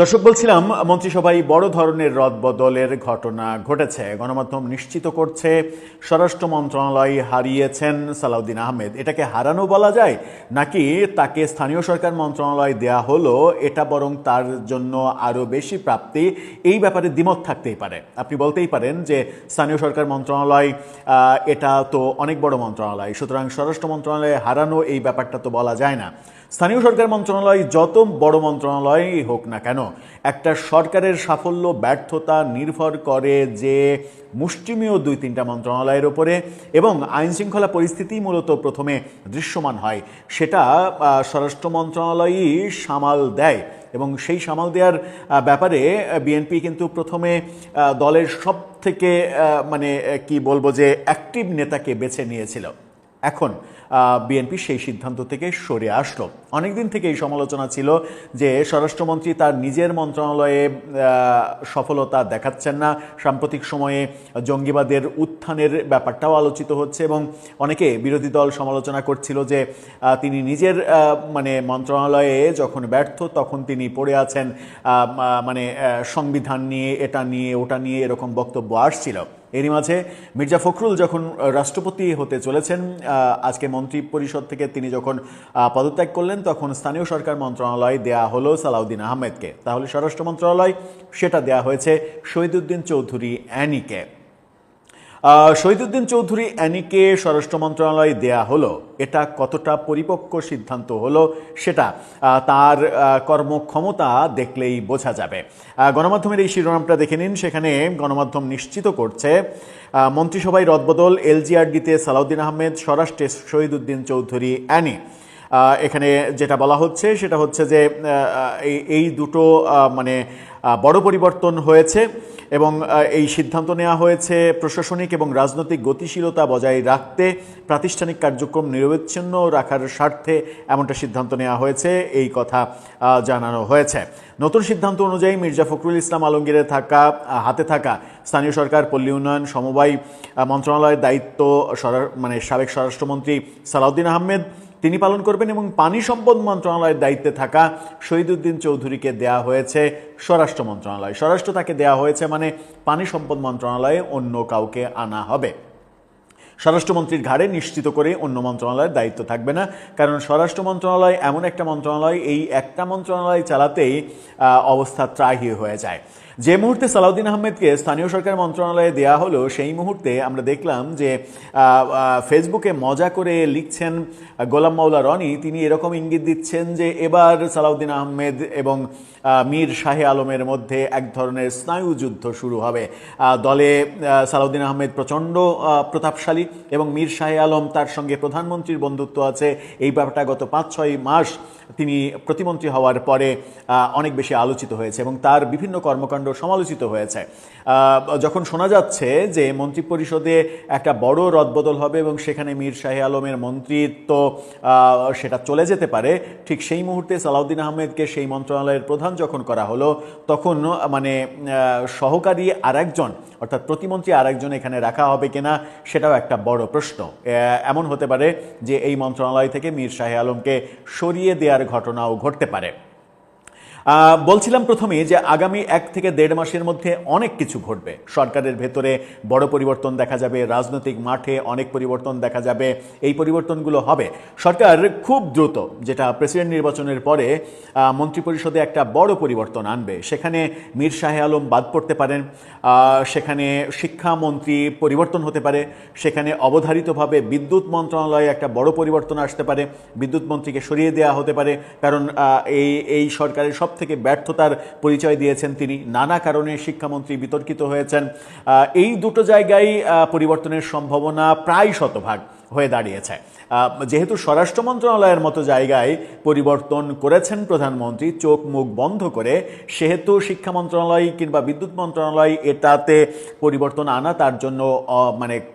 দর্শক, বলছিলাম মন্ত্রিসভায় বড় ধরনের রদবদলের ঘটনা ঘটেছে। গণমাধ্যম নিশ্চিত করছে স্বরাষ্ট্র মন্ত্রণালয় হারিয়েছেন সালাউদ্দিন আহমেদ। এটাকে হারানো বলা যায়, নাকি তাকে স্থানীয় সরকার মন্ত্রণালয় দেয়া হলো এটা বরং তার জন্য আরও বেশি প্রাপ্তি? এই ব্যাপারে দ্বিমত থাকতেই পারে। আপনি বলতেই পারেন যে স্থানীয় সরকার মন্ত্রণালয় এটা তো অনেক বড় মন্ত্রণালয়, সুতরাং স্বরাষ্ট্র মন্ত্রণালয়ে হারানো এই ব্যাপারটা তো বলা যায় না। স্থানীয় সরকার মন্ত্রণালয় যত বড় মন্ত্রণালয়ই হোক না কেন, একটা সরকারের সাফল্য ব্যর্থতা নির্ভর করে যে মুষ্টিমেয় ২-৩টা মন্ত্রণালয়ের ওপরে, এবং আইনশৃঙ্খলা পরিস্থিতি মূলত প্রথমে দৃশ্যমান হয়। সেটা স্বরাষ্ট্র মন্ত্রণালয়ই সামাল দেয়, এবং সেই সামাল দেওয়ার ব্যাপারে বিএনপি কিন্তু প্রথমে দলের সব থেকে কি বলবো যে অ্যাক্টিভ নেতাকে বেছে নিয়েছিল। এখন বিএনপি সেই সিদ্ধান্ত থেকে সরে আসলো। অনেকদিন থেকে এই সমালোচনা ছিল যে স্বরাষ্ট্রমন্ত্রী তার নিজের মন্ত্রণালয়ে সফলতা দেখাচ্ছেন না। সাম্প্রতিক সময়ে জঙ্গিবাদের উত্থানের ব্যাপারটাও আলোচিত হচ্ছে, এবং অনেকে বিরোধী দল সমালোচনা করছিল যে তিনি নিজের মন্ত্রণালয়ে যখন ব্যর্থ তখন তিনি পড়ে আছেন সংবিধান নিয়ে, এটা নিয়ে ওটা নিয়ে, এরকম বক্তব্য আসছিল। এরই মাঝে মির্জা ফখরুল যখন রাষ্ট্রপতি হতে চলেছেন, আজকে মন্ত্রী পরিষদ থেকে তিনি যখন পদত্যাগ করলেন, তখন স্থানীয় সরকার মন্ত্রণালয় দেয়া হলো সালাউদ্দিন আহমেদকে। তাহলে স্বরাষ্ট্র মন্ত্রণালয় সেটা দেয়া হয়েছে শহীদউদ্দিন চৌধুরী অ্যানিকে। শহীদউদ্দিন চৌধুরী অ্যানিকে স্বরাষ্ট্র মন্ত্রণালয় দেয়া হলো, এটা কতটা পরিপক্ক সিদ্ধান্ত হলো সেটা তার কর্মক্ষমতা দেখলেই বোঝা যাবে। গণমাধ্যমের এই শিরোনামটা দেখে নিন। সেখানে গণমাধ্যম নিশ্চিত করছে মন্ত্রিসভায় রদবদল, এলজিআরডিতে সালাউদ্দিন আহমেদ, স্বরাষ্ট্রে শহীদউদ্দিন চৌধুরী অ্যানি। এখানে যেটা বলা হচ্ছে সেটা হচ্ছে যে এই দুটো বড় পরিবর্তন হয়েছে, এবং এই সিদ্ধান্ত নেওয়া হয়েছে প্রশাসনিক এবং রাজনৈতিক গতিশীলতা বজায় রাখতে, প্রাতিষ্ঠানিক কার্যক্রম নিরবচ্ছিন্ন রাখার স্বার্থে এমনটা সিদ্ধান্ত নেওয়া হয়েছে, এই কথা জানানো হয়েছে। নতুন সিদ্ধান্ত অনুযায়ী মির্জা ফখরুল ইসলাম আলমগীরের হাতে থাকা স্থানীয় সরকার, পল্লী উন্নয়ন, সমবায় মন্ত্রণালয়ের দায়িত্ব সাবেক স্বরাষ্ট্রমন্ত্রী সালাউদ্দিন আহমেদ তিনি পালন করবেন, এবং পানি সম্পদ মন্ত্রণালয়ের দায়িত্বে থাকা শহীদউদ্দিন চৌধুরীকে দেয়া হয়েছে স্বরাষ্ট্র মন্ত্রণালয়। স্বরাষ্ট্র তাকে দেয়া হয়েছে মানে পানি সম্পদ মন্ত্রণালয়ে অন্য কাউকে আনা হবে। স্বরাষ্ট্রমন্ত্রীর ঘাড়ে নিশ্চিত করে অন্য মন্ত্রণালয়ের দায়িত্ব থাকবে না, কারণ স্বরাষ্ট্র মন্ত্রণালয় এমন একটা মন্ত্রণালয়, এই একটা মন্ত্রণালয় চালাতেই অবস্থা ত্রাহি হয়ে যায়। যে মুহূর্তে সালাউদ্দিন আহমেদকে স্থানীয় সরকার মন্ত্রণালয়ে দেয়া হলো, সেই মুহূর্তে আমরা দেখলাম যে ফেসবুকে মজা করে লিখছেন গোলাম মাওলা রনি, তিনি এরকম ইঙ্গিত দিচ্ছেন যে এবার সালাউদ্দিন আহমেদ এবং মীর শাহে আলমের মধ্যে এক ধরনের স্নায়ুযুদ্ধ শুরু হবে। দলে সালাউদ্দিন আহমেদ প্রচণ্ড প্রতাপশালী, এবং মীর শাহে আলম তার সঙ্গে প্রধানমন্ত্রীর বন্ধুত্ব আছে। এই ব্যাপারটা গত 5-6 মাস তিনি প্রতিমন্ত্রী হওয়ার পরে অনেক বেশি আলোচিত হয়েছে, এবং তার বিভিন্ন কর্মকাণ্ড সমালোচিত হয়েছে। যখন শোনা যাচ্ছে যে মন্ত্রিপরিষদে একটা বড় রদবদল হবে এবং সেখানে মীর শাহে আলমের মন্ত্রিত্ব সেটা চলে যেতে পারে, ঠিক সেই মুহূর্তে সালাউদ্দিন আহমেদকে সেই মন্ত্রণালয়ের প্রধান যখন করা হলো, তখন সহকারী আরেকজন অর্থাৎ প্রতিমন্ত্রী আরেকজন এখানে রাখা হবে কিনা সেটাও একটা বড় প্রশ্ন। এমন হতে পারে যে এই মন্ত্রণালয় থেকে মীর শাহে আলমকে সরিয়ে দেওয়ার ঘটনাও ঘটতে পারে। বলছিলাম প্রথমে যে আগামী 1 থেকে 1.5 মাসের মধ্যে অনেক কিছু ঘটবে। সরকারের ভেতরে বড় পরিবর্তন দেখা যাবে, রাজনৈতিক মাঠে অনেক পরিবর্তন দেখা যাবে। এই পরিবর্তনগুলো হবে। সরকার খুব দ্রুত, যেটা প্রেসিডেন্ট নির্বাচনের পরে মন্ত্রিপরিষদে একটা বড় পরিবর্তন আনবে। সেখানে মীর শাহে আলম বাদ পড়তে পারেন, সেখানে শিক্ষামন্ত্রী পরিবর্তন হতে পারে, সেখানে অবধারিতভাবে বিদ্যুৎ মন্ত্রণালয়ে একটা বড় পরিবর্তন আসতে পারে, বিদ্যুৎ মন্ত্রীকে সরিয়ে দেওয়া হতে পারে, কারণ এই সরকারের সব থেকে ব্যর্থতার পরিচয় দিয়েছেন তিনি। নানা কারণে শিক্ষামন্ত্রী বিতর্কিত হয়েছেন। এই দুটো জায়গায় পরিবর্তনের সম্ভাবনা প্রায় শতভাগ হয়ে দাঁড়িয়েছে। যেহেতু স্বরাষ্ট্র মন্ত্রণালয়ের মতো জায়গায় পরিবর্তন করেছেন প্রধানমন্ত্রী চোখ মুখ বন্ধ করে, সেহেতু শিক্ষা মন্ত্রণালয় কিংবা বিদ্যুৎ মন্ত্রণালয় এটাতে পরিবর্তন আনা তার জন্য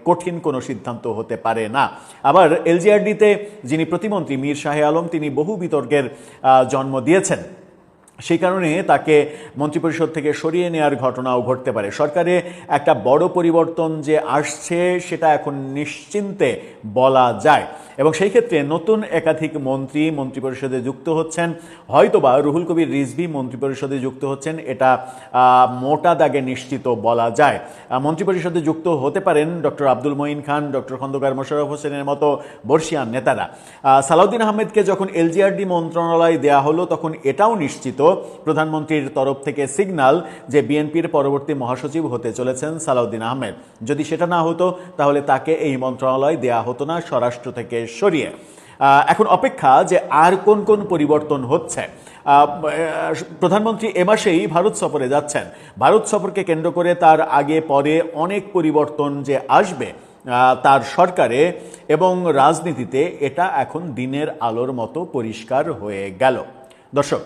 কঠিন কোনো সিদ্ধান্ত হতে পারে না। আবার এলজিআরডিতে যিনি প্রতিমন্ত্রী মীর শাহে আলম, তিনি বহু বিতর্কের জন্ম দিয়েছেন। সেই কারণে তাকে মন্ত্রিপরিষদ থেকে সরিয়ে নেওয়ার ঘটনাও ঘটতে পারে। সরকারে একটা বড় পরিবর্তন যে আসছে সেটা এখন নিশ্চিন্তে বলা যায়, এবং সেই ক্ষেত্রে নতুন একাধিক মন্ত্রী মন্ত্রিপরিষদে যুক্ত হচ্ছেন। হয়তোবা রুহুল কবির রিজভী মন্ত্রিপরিষদে যুক্ত হচ্ছেন, এটা মোটা দাগে নিশ্চিত বলা যায়। মন্ত্রিপরিষদে যুক্ত হতে পারেন ডক্টর আব্দুল মঈন খান, ডক্টর খন্দকার মোশাররফ হোসেনের মতো বর্ষিয়ান নেতারা। সালাউদ্দিন আহমেদকে যখন এলজিআরডি মন্ত্রণালয় দেয়া হলো তখন এটাও নিশ্চিত প্রধানমন্ত্রীর তরফ থেকে সিগন্যাল যে বিএনপির পরবর্তী মহাসচিব হতে চলেছেন সালাউদ্দিন আহমেদ। যদি সেটা না হতো তাহলে তাকে এই মন্ত্রণালয় দেয়া হতো না স্বরাষ্ট্র থেকে সরিয়ে। এখন অপেক্ষা যে আর কোন কোন পরিবর্তন হচ্ছে। প্রধানমন্ত্রী এ মাসেই ভারত সফরে যাচ্ছেন। ভারত সফরকে কেন্দ্র করে তার আগে পরে অনেক পরিবর্তন যে আসবে তার সরকারে এবং রাজনীতিতে, এটা এখন দিনের আলোর মতো পরিষ্কার হয়ে গেল। দর্শক,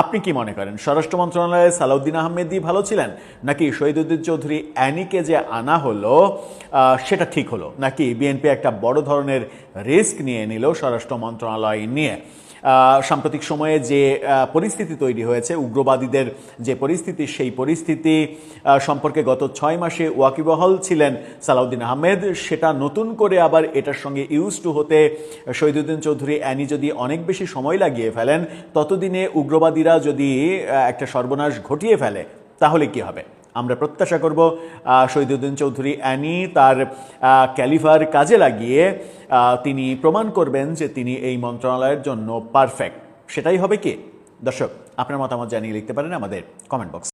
আপনি কি মনে করেন স্বরাষ্ট্র মন্ত্রণালয়ে সালাউদ্দিন আহমেদই ভালো ছিলেন, নাকি শহীদুদ্দিন চৌধুরী অ্যানিকে যে আনা হলো সেটা ঠিক হলো, নাকি বিএনপি একটা বড় ধরনের রিস্ক নিয়ে নিল স্বরাষ্ট্র মন্ত্রণালয় নিয়ে? সাম্প্রতিক সময়ে যে পরিস্থিতি তৈরি হয়েছে, উগ্রবাদীদের যে পরিস্থিতি, সেই পরিস্থিতি সম্পর্কে গত 6 মাসে ওয়াকিবহাল ছিলেন সালাউদ্দিন আহমেদ। সেটা নতুন করে আবার এটার সঙ্গে ইউজ টু হতে শহীদুদ্দিন চৌধুরী অ্যানি যদি অনেক বেশি সময় লাগিয়ে ফেলেন, ততদিনে উগ্রবাদীরা যদি একটা সর্বনাশ ঘটিয়ে ফেলে, তাহলে কি হবে? আমরা প্রত্যাশা করব শহীদুদ্দিন চৌধুরী অ্যানি তার ক্যালিভার কাজে লাগিয়ে তিনি প্রমাণ করবেন যে তিনি এই মন্ত্রণালয়ের জন্য পারফেক্ট। সেটাই হবে কি? দর্শক, আপনার মতামত জানিয়ে লিখতে পারেন আমাদের কমেন্ট বক্স।